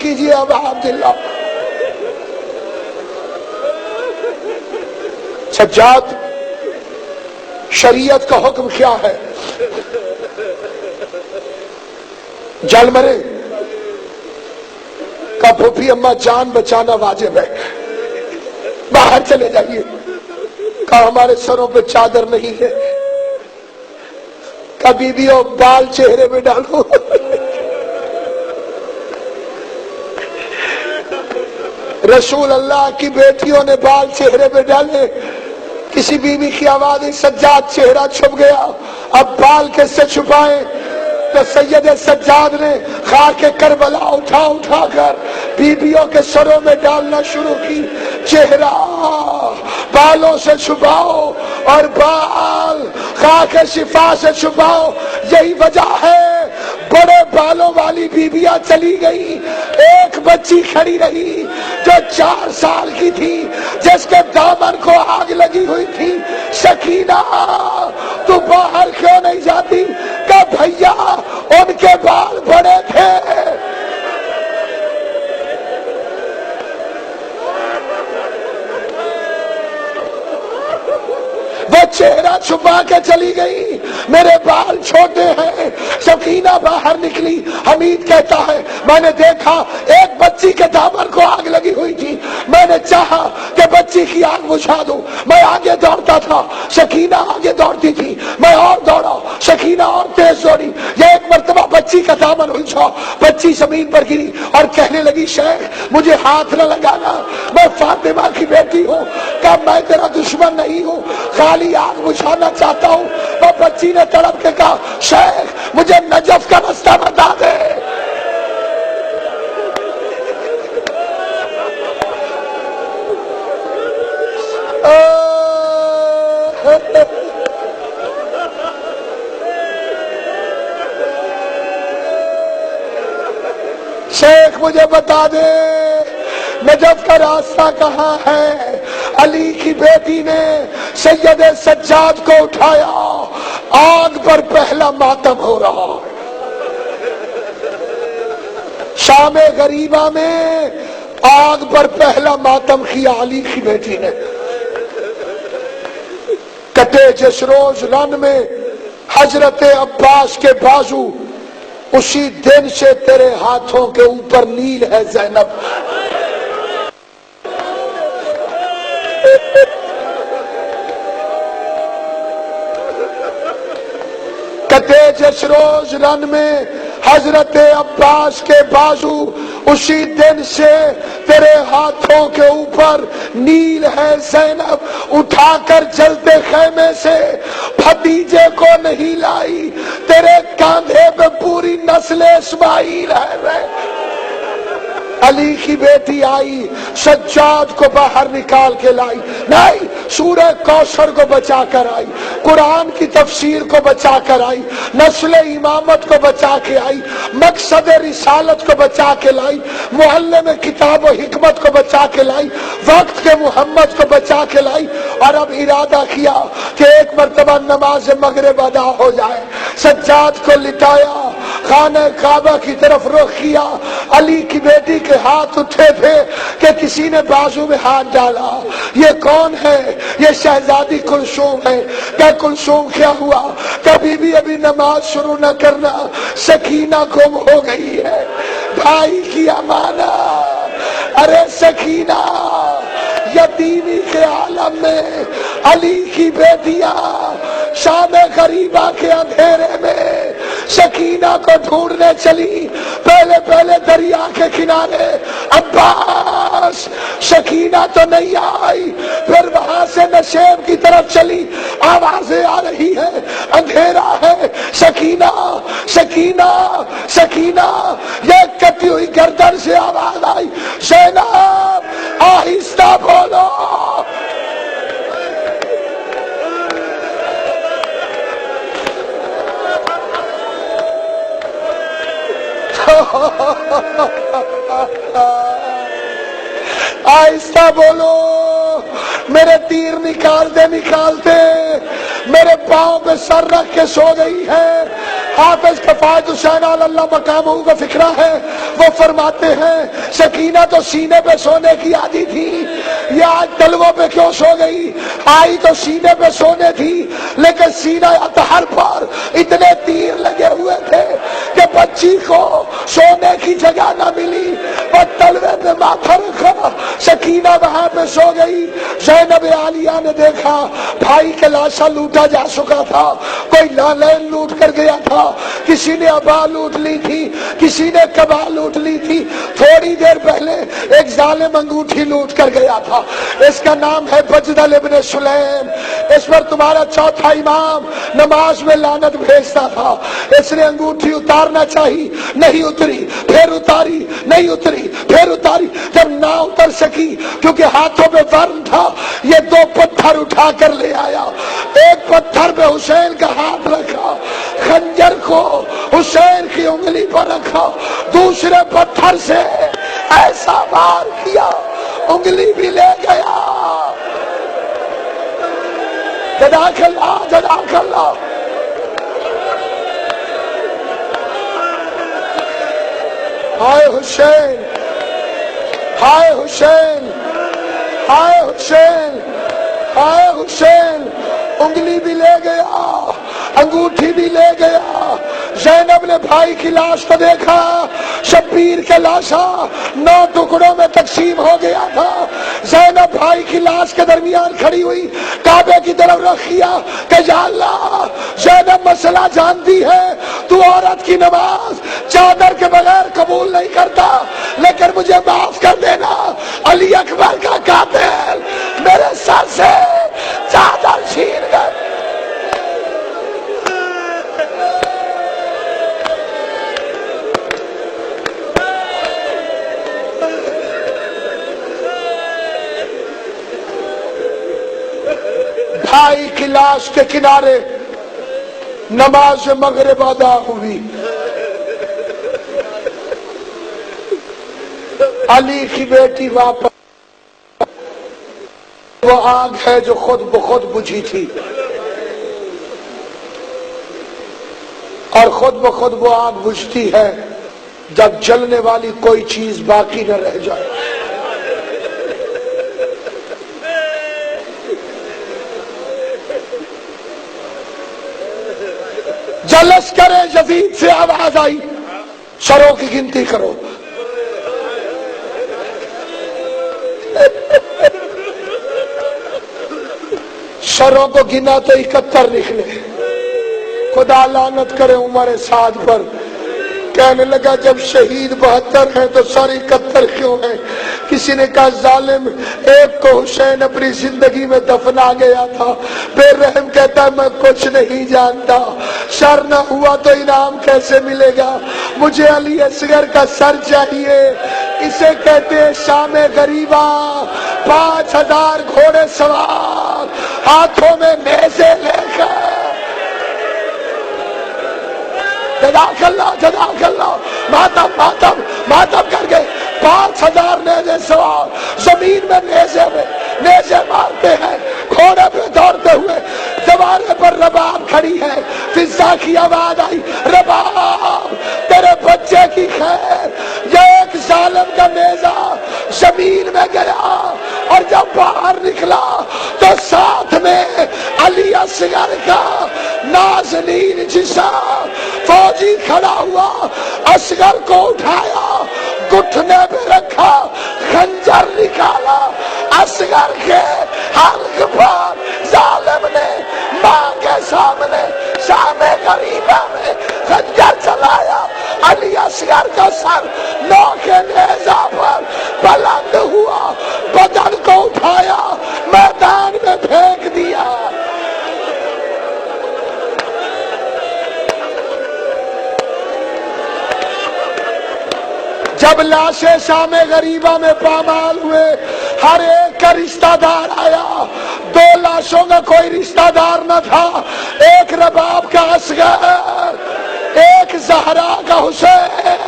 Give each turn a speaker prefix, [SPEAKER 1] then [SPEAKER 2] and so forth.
[SPEAKER 1] کیجئے ابا عبداللہ۔ سجاد، شریعت کا حکم کیا ہے؟ جل مرے کا پھوپھی اماں جان بچانا واجب ہے، باہر چلے جائیے، کہا ہمارے سروں پہ چادر نہیں ہے، کبھی بھی وہ بال چہرے میں ڈالو۔ رسول اللہ کی بیٹیوں نے بال چہرے پہ ڈالے، کسی بیوی کی آواز ہے سجاد چہرہ چھپ گیا، اب بال کیسے چھپائیں؟ تو سید سجاد نے خاک کربلا اٹھا کر بیویوں کے سروں میں ڈالنا شروع کی۔ چہرہ بالوں سے چھپاؤ اور بال خاک شفا سے چھپاؤ۔ یہی وجہ ہے بڑے بالوں والی بیویاں چلی گئی، ایک بچی کھڑی رہی جو 4 سال کی تھی، جس کے دامن کو آگ لگی ہوئی تھی۔ سکینہ تو باہر کیوں نہیں جاتی؟ کہ بھیا ان کے بال بڑے تھے۔ وہ چہرہ چھپا کے چلی گئی، میرے بال چھوٹے ہیں۔ سکینہ باہر نکلی، حمید کہتا ہے میں نے دیکھا ایک بچی کے دامن کو آگ لگی ہوئی تھی، میں نے چاہا کہ بچی کی آگ بجھا دوں، میں آگے دوڑتا تھا، سکینہ آگے دوڑتی تھی، میں اور دوڑا، سکینہ اور تیز دوڑی۔ یہ ایک مرتبہ بچی کا دامن الجھا، بچی زمین پر گری اور کہنے لگی شیخ مجھے ہاتھ نہ لگانا، میں فاطمہ کی بیٹی ہوں، کہ میں تیرا دشمن نہیں ہوں، خالی آگ بجھانا چاہتا ہوں۔ وہ بچی نے تڑپ کے کہا شیخ مجھے نجف کا راستہ بتا دے۔ شیخ مجھے بتا دے نجف کا راستہ کہاں ہے؟ علی کی بیٹی نے سید سجاد کو اٹھایا، آگ پر پہلا ماتم ہو رہا ہے۔ شام غریباں میں آگ پر پہلا ماتم کیا علی کی بیٹی نے۔ کٹے جس روز رن میں حضرت عباس کے بازو، اسی دن سے تیرے ہاتھوں کے اوپر نیل ہے زینب۔ کٹے جس روز رن میں حضرت عباس کے بازو، اسی دن سے تیرے ہاتھوں کے اوپر نیل ہے زینب۔ اٹھا کر جلتے خیمے سے بھتیجے کو نہیں لائی، تیرے کاندھے پہ پوری نسل اسماعیل ہے۔ علی کی بیٹی آئی، سجاد کو باہر نکال کے لائی، نہیں سورہ کوثر کو بچا کر آئی، قرآن کی تفسیر کو بچا کر آئی، نسل امامت کو بچا کے آئی، مقصد رسالت کو بچا کے لائی، معلم کتاب و حکمت کو بچا کے لائی، وقت کے محمد کو بچا کے لائی۔ اور اب ارادہ کیا کہ ایک مرتبہ نماز مغرب ادا ہو جائے، سجاد کو لٹایا، خانہ کعبہ کی طرف رخ کیا۔ علی کی بیٹی کے ہاتھ اٹھے تھے کہ کسی نے بازو میں ہاتھ ڈالا، یہ کون ہے؟ یہ شہزادی کلثوم ہے۔ کیا کلثوم کیا ہوا؟ کبھی بھی ابھی نماز شروع نہ کرنا، سکینہ گم ہو گئی ہے، بھائی کی امانت۔ ارے سکینہ یتیمی کے عالم میں علی کی بیٹیاں شام غریباں کے اندھیرے میں سکینہ کو ڈھونڈنے چلی، پہلے دریا کے کنارے، عباس سکینہ تو نہیں آئی، پھر وہاں سے نشیب کی طرف چلی، آوازیں آ رہی ہے، اندھیرا ہے، سکینہ سکینہ سکینہ، یہ کٹی ہوئی گردن سے آواز آئی زینب آہستہ بولو۔ آہستہ بولو، میرے تیر نکالتے نکالتے میرے پاؤں پہ سر رکھ کے سو گئی ہے، حافظ کفایت حسین اللہ مقامہ کا فکرہ ہے، وہ فرماتے ہیں سکینہ تو سینے پہ سونے کی عادی تھی، یہ آج تلووں پہ کیوں سو گئی؟ آئی تو سینے پہ سونے تھی، لیکن سینہ اطہر پر اتنے تیر لگے ہوئے تھے کہ بچی کو سونے کی جگہ نہ ملی، وہ تلوے پہ ماتھا رکھا، سکینہ وہاں پہ سو گئی۔ زینب عالیہ نے دیکھا بھائی کے لاشا لوٹا جا چکا تھا، کوئی لالین لوٹ کر گیا تھا، کسی نے ابا لوٹ لی تھی، کسی نے کبا لوٹ لی تھی، تھوڑی دیر پہلے ایک ظالم انگوٹھی لوٹ کر گیا تھا، اس کا نام ہے بجدل ابن سلیم، اس پر تمہارا چوتھا امام نماز میں لعنت بھیجتا تھا، اس نے انگوٹھی اتارنا چاہی، نہیں اتری، پھر اتاری، نہیں اتری، پھر اتاری، جب نہ اتر سکی کیونکہ ہاتھوں پہ ورم تھا، یہ دو پتھر اٹھا کر لے آیا، ایک پتھر پہ حسین کا ہاتھ رکھا، خنجر کو حسین کی انگلی پر رکھا، دوسرے پتھر سے ایسا وار کیا انگلی بھی لے گیا۔ جزاک اللہ، جزاک اللہ۔ ہائے حسین، ہائے حسین، ہائے حسین، ہائے حسین، انگلی بھی لے گیا، انگوٹھی بھی لے گیا۔ زینب نے بھائی کی لاش کو دیکھا، شبیر کے لاشا 9 ٹکڑوں میں تقسیم ہو گیا تھا، زینب بھائی کی لاش کے درمیان کھڑی ہوئی، کعبے کی طرف رخ کیا کہ یا اللہ، زینب مسئلہ جانتی ہے، تو عورت کی نماز چادر کے بغیر قبول نہیں کرتا، لیکن مجھے معاف کر دینا، علی اکبر کا قاتل میرے سر سے چادر چھین کر۔ بھائی کی لاش کے کنارے نماز مغرب ادا ہوئی، علی کی بیٹی واپس، وہ آگ ہے جو خود بخود بجھی تھی، اور خود بخود وہ آگ بجھتی ہے جب جلنے والی کوئی چیز باقی نہ رہ جائے۔ جلس کرے یزید سے آواز آئی، سروں کی گنتی کرو۔ سروں کو گنا تو 71 نکلے، خدا لعنت کرے عمر سعد پر۔ کہنے لگا جب شہید 72 ہیں تو سر 71 کیوں ہیں؟ کسی نے کہا ظالم، ایک کو حسین اپنی زندگی میں دفنا گیا تھا، بے رحم کہتا ہے میں کچھ نہیں جانتا، سر نہ ہوا تو انعام کیسے ملے گا؟ مجھے علی اصغر کا سر چاہیے۔ اسے کہتے ہیں شام غریباں، 5000 گھوڑے سوار، ہاتھوں میں نیزے لے کر، جزاک اللہ، جزاک اللہ، ماتم ماتم ماتم کر کے 5000 نیزے سوار زمین میں نیزے مارتے ہیں، گھوڑے پہ دوڑتے ہوئے، دوارے پر رباب کھڑی ہے، فضا کی آواز آئی، رباب تیرے بچے کی خیر۔ یہ ایک ظالم کا نیزہ زمین میں گیا، اور جب باہر نکلا تو ساتھ میں علی اصغر کا نازنین جسم فوجی کھڑا ہوا، اصغر کو اٹھایا، گھٹنے پہ رکھا، خنجر نکالا، اصغر کے حلق پر ظالم نے ماں کے سامنے شام غریباں میں خنجر چلایا، علی اصغر کا سر نوکے نیزہ پر بلند ہوا، بدن کو اٹھایا، میدان میں پھینک دیا۔ جب لاشیں شام غریباں میں پامال ہوئے، ہر ایک کا رشتہ دار آیا، 2 لاشوں کا کوئی رشتہ دار نہ تھا، ایک رباب کا اصغر، ایک زہرا کا حسین۔